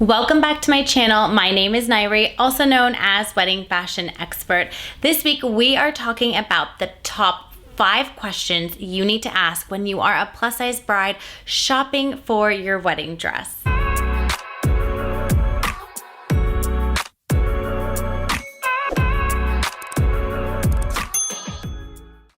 Welcome back to my channel. My name is Nayri, also known as Wedding Fashion Expert. This week we are talking about the top 5 questions you need to ask when you are a plus-size bride shopping for your wedding dress.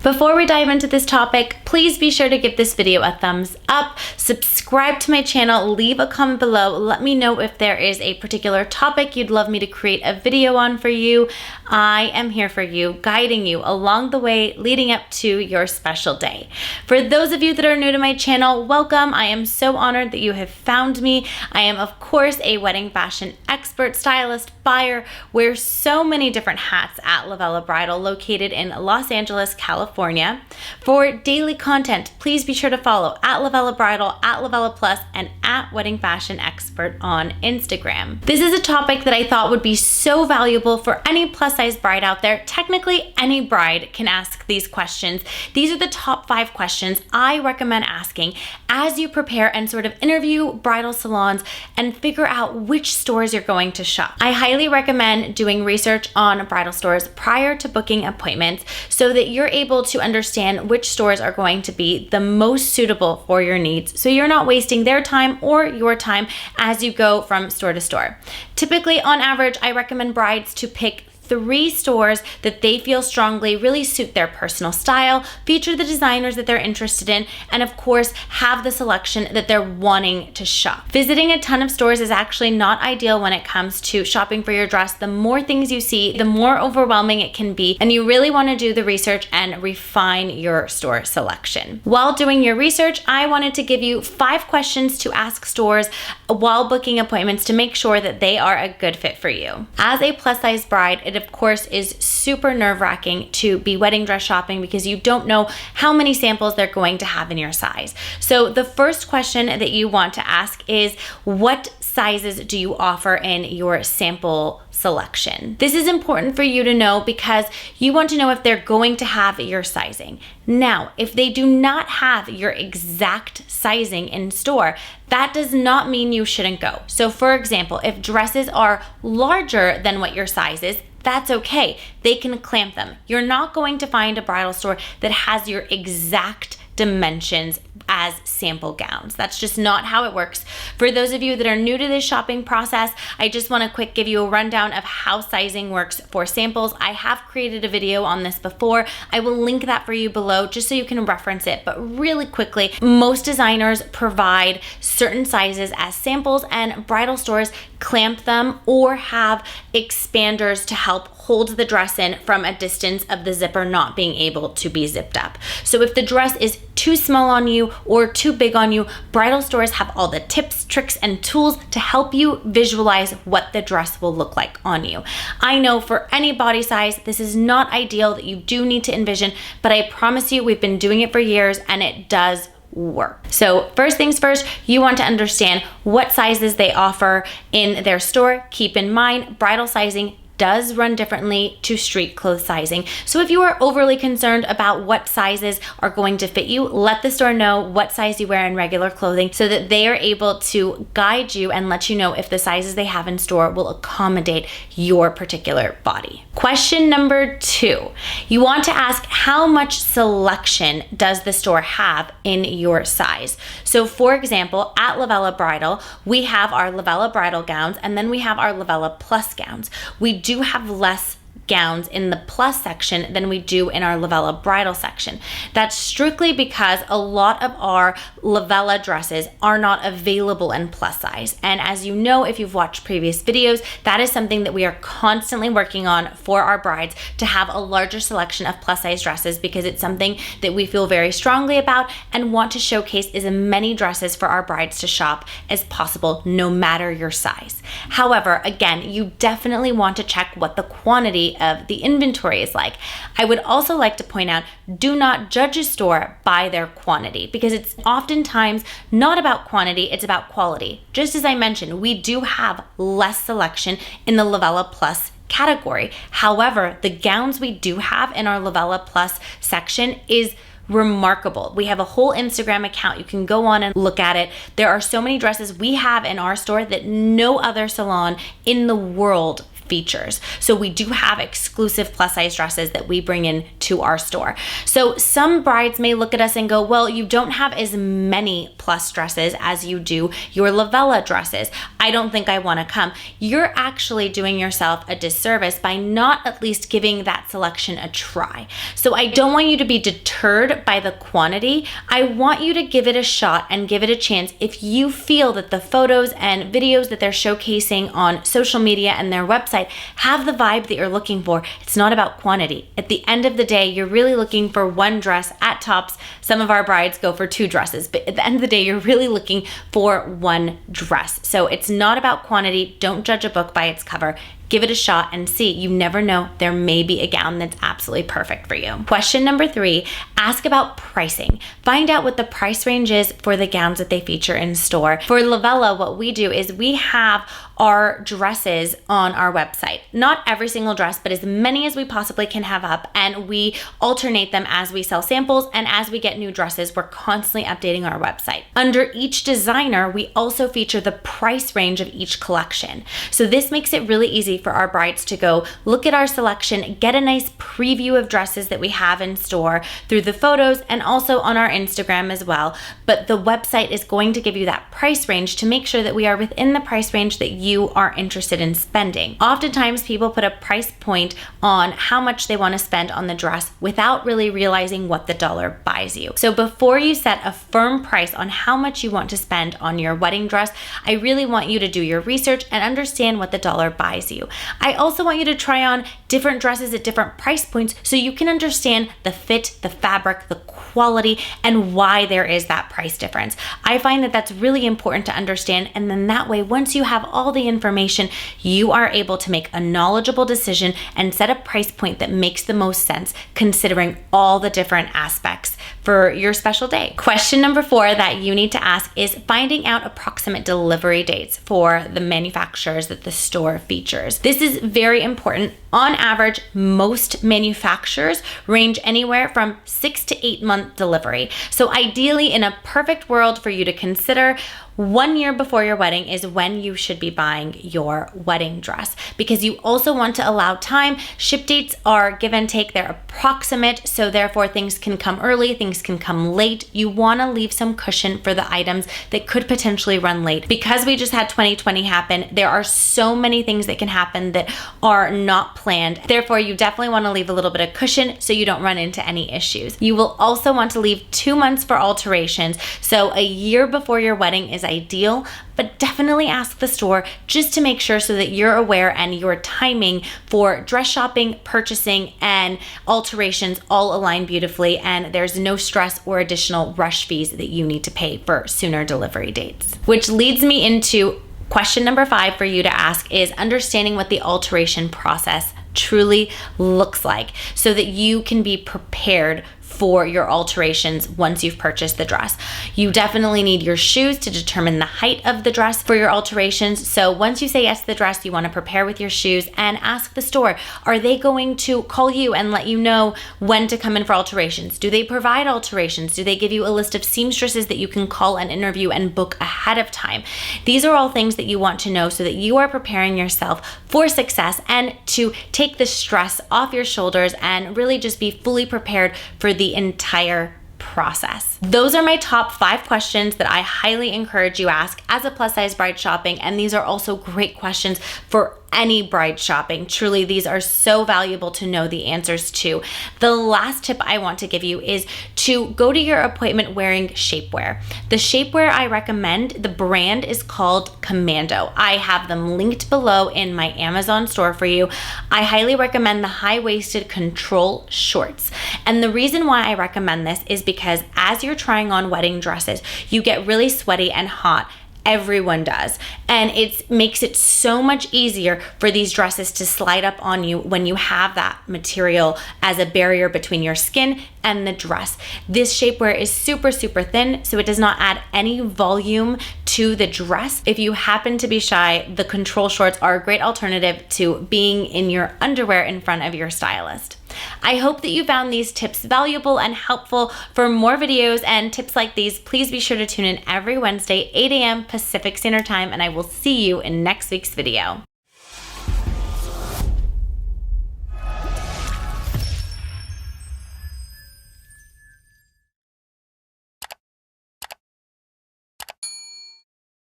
Before we dive into this topic, please be sure to give this video a thumbs up, subscribe to my channel, leave a comment below, let me know if there is a particular topic you'd love me to create a video on for you. I am here for you, guiding you along the way leading up to your special day. For those of you that are new to my channel, welcome. I am so honored that you have found me. I am, of course, a wedding fashion expert, stylist, buyer, wear so many different hats at Lovella Bridal, located in Los Angeles, California. For daily content, please be sure to follow at Lovella Bridal, at Lovella Plus, and at Wedding Fashion Expert on Instagram. This is a topic that I thought would be so valuable for any plus-size bride out there. Technically, any bride can ask these questions. These are the top 5 questions I recommend asking as you prepare and sort of interview bridal salons and figure out which stores you're going to shop. I highly recommend doing research on bridal stores prior to booking appointments so that you're able to understand which stores are going to be the most suitable for your needs, so you're not wasting their time or your time as you go from store to store. Typically, on average, I recommend brides to pick 3 stores that they feel strongly really suit their personal style, feature the designers that they're interested in, and of course, have the selection that they're wanting to shop. Visiting a ton of stores is actually not ideal when it comes to shopping for your dress. The more things you see, the more overwhelming it can be, and you really want to do the research and refine your store selection. While doing your research, I wanted to give you 5 questions to ask stores while booking appointments to make sure that they are a good fit for you. As a plus-size bride, it of course is super nerve-wracking to be wedding dress shopping because you don't know how many samples they're going to have in your size. So the first question that you want to ask is, what sizes do you offer in your sample selection? This is important for you to know because you want to know if they're going to have your sizing. Now, if they do not have your exact sizing in store, that does not mean you shouldn't go. So for example, if dresses are larger than what your size is, that's okay. They can clamp them. You're not going to find a bridal store that has your exact dimensions as sample gowns. That's just not how it works. For those of you that are new to this shopping process, I just want to give you a rundown of how sizing works for samples. I have created a video on this before. I will link that for you below just so you can reference it. But really quickly, most designers provide certain sizes as samples and bridal stores clamp them or have expanders to help hold the dress in from a distance of the zipper not being able to be zipped up. So if the dress is too small on you or too big on you, bridal stores have all the tips, tricks, and tools to help you visualize what the dress will look like on you. I know for any body size, this is not ideal, that you do need to envision, but I promise you we've been doing it for years and it does work. So first things first, you want to understand what sizes they offer in their store. Keep in mind, bridal sizing does run differently to street clothes sizing. So if you are overly concerned about what sizes are going to fit you, let the store know what size you wear in regular clothing so that they are able to guide you and let you know if the sizes they have in store will accommodate your particular body. Question number 2, you want to ask how much selection does the store have in your size? So for example, at Lovella Bridal, we have our Lovella Bridal gowns and then we have our Lovella Plus gowns. We do have less gowns in the plus section than we do in our Lovella Bridal section. That's strictly because a lot of our Lovella dresses are not available in plus size. And as you know, if you've watched previous videos, that is something that we are constantly working on for our brides, to have a larger selection of plus size dresses, because it's something that we feel very strongly about and want to showcase as many dresses for our brides to shop as possible, no matter your size. However, again, you definitely want to check what the quantity of the inventory is like. I would also like to point out, do not judge a store by their quantity, because it's oftentimes not about quantity, it's about quality. Just as I mentioned, we do have less selection in the Lovella Plus category. However, the gowns we do have in our Lovella Plus section is remarkable. We have a whole Instagram account. You can go on and look at it. There are so many dresses we have in our store that no other salon in the world features. So we do have exclusive plus size dresses that we bring in to our store. So some brides may look at us and go, well, you don't have as many plus dresses as you do your LOVELLA dresses. I don't think I want to come. You're actually doing yourself a disservice by not at least giving that selection a try. So I don't want you to be deterred by the quantity. I want you to give it a shot and give it a chance if you feel that the photos and videos that they're showcasing on social media and their website have the vibe that you're looking for. It's not about quantity. At the end of the day, you're really looking for one dress at tops. Some of our brides go for 2 dresses, but at the end of the day, you're really looking for one dress. So it's not about quantity. Don't judge a book by its cover. Give it a shot and see. You never know. There may be a gown that's absolutely perfect for you. Question number 3, ask about pricing. Find out what the price range is for the gowns that they feature in store. For LOVELLA, what we do is we have our dresses on our website. Not every single dress, but as many as we possibly can have up, and we alternate them as we sell samples and as we get new dresses. We're constantly updating our website. Under each designer, we also feature the price range of each collection. So this makes it really easy for our brides to go look at our selection, get a nice preview of dresses that we have in store through the photos and also on our Instagram as well. But the website is going to give you that price range to make sure that we are within the price range that you are interested in spending. Oftentimes people put a price point on how much they want to spend on the dress without really realizing what the dollar buys you. So before you set a firm price on how much you want to spend on your wedding dress, I really want you to do your research and understand what the dollar buys you. I also want you to try on different dresses at different price points so you can understand the fit, the fabric, the quality, and why there is that price difference. I find that that's really important to understand, and then that way, once you have all the information, you are able to make a knowledgeable decision and set a price point that makes the most sense considering all the different aspects for your special day. Question number 4 that you need to ask is finding out approximate delivery dates for the manufacturers that the store features. This is very important. On average, most manufacturers range anywhere from 6 to 8 month delivery. So ideally, in a perfect world for you to consider, 1 year before your wedding is when you should be buying your wedding dress, because you also want to allow time. Ship dates are give and take, they're approximate, so therefore things can come early, things can come late. You want to leave some cushion for the items that could potentially run late. Because we just had 2020 happen, there are so many things that can happen that are not planned. Therefore, you definitely want to leave a little bit of cushion so you don't run into any issues. You will also want to leave 2 months for alterations, so a year before your wedding is ideal, but definitely ask the store just to make sure so that you're aware and your timing for dress shopping, purchasing, and alterations all align beautifully, and there's no stress or additional rush fees that you need to pay for sooner delivery dates. Which leads me into question number 5 for you to ask is understanding what the alteration process truly looks like so that you can be prepared for your alterations once you've purchased the dress. You definitely need your shoes to determine the height of the dress for your alterations. So once you say yes to the dress, you want to prepare with your shoes and ask the store, are they going to call you and let you know when to come in for alterations? Do they provide alterations? Do they give you a list of seamstresses that you can call and interview and book ahead of time? These are all things that you want to know so that you are preparing yourself for success and to take the stress off your shoulders and really just be fully prepared for the entire process. Those are my top 5 questions that I highly encourage you ask as a plus size bride shopping, and these are also great questions for any bride shopping. Truly, these are so valuable to know the answers to. The last tip I want to give you is to go to your appointment wearing shapewear. The shapewear I recommend, the brand is called Commando. I have them linked below in my Amazon store for you. I highly recommend the high-waisted control shorts. And the reason why I recommend this is because as you're trying on wedding dresses, you get really sweaty and hot. Everyone does. And it makes it so much easier for these dresses to slide up on you when you have that material as a barrier between your skin and the dress. This shapewear is super, super thin, so it does not add any volume to the dress. If you happen to be shy, the control shorts are a great alternative to being in your underwear in front of your stylist. I hope that you found these tips valuable and helpful. For more videos and tips like these, please be sure to tune in every Wednesday, 8 a.m. Pacific Standard Time, and I will see you in next week's video.